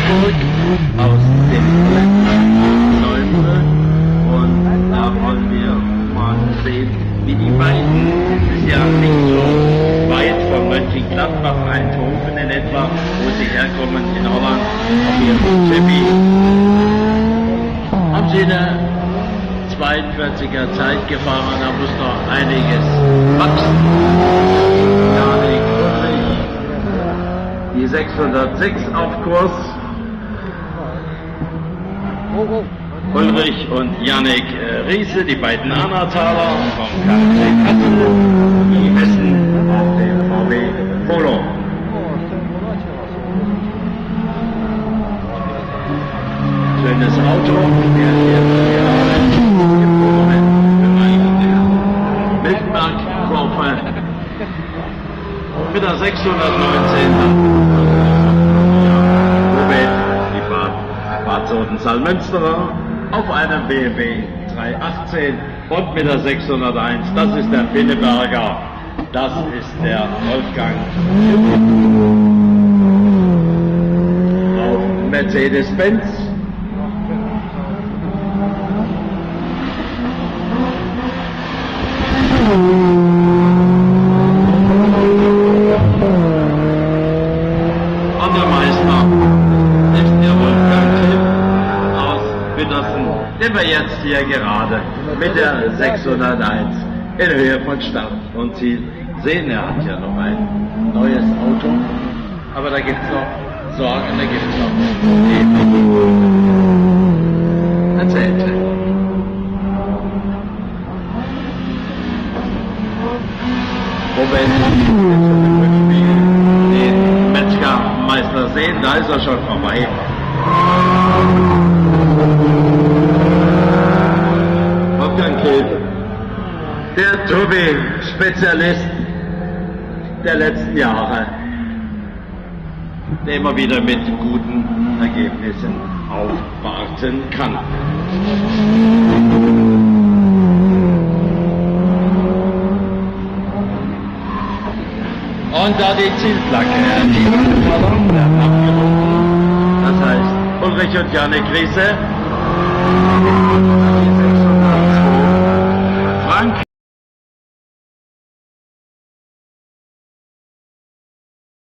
Hamburg aus dem Neumüll. Und da wollen wir mal sehen, wie die beiden, das ist ja nicht so weit von Mönchengladbach, Eindhoven in etwa, wo sie herkommen in Holland, auf ihrem Chevy. Haben sie eine 42er Zeit gefahren, da muss noch einiges wachsen. Janik Ulrich, die 606 auf Kurs. Ulrich und Jannik Riese, die beiden Ahrnataler vom KC Kassel, die Hessen auf dem VW Polo. Schönes Auto, der Milchberg-Gruppe mit der 619 die Bad Sodenthal-Münsterer auf einem BMW 318 und mit der 601, das ist der Pinneberger, das ist der Wolfgang auf Mercedes-Benz. Und der Meister ist der Wolfgang aus Bittersen, den wir jetzt hier gerade mit der 601 in Höhe von Start und Ziel sehen. Er hat ja noch ein neues Auto, aber da gibt es noch Sorgen, da gibt es noch erzählte. Wo wir den Metzgermeister sehen, da ist er schon vorbei. Wolfgang Kilp, der Tobi-Spezialist der letzten Jahre, der immer wieder mit guten Ergebnissen aufwarten kann. Und da die Zielflagge, die abgerufen, das heißt Ulrich und Jannik Riese.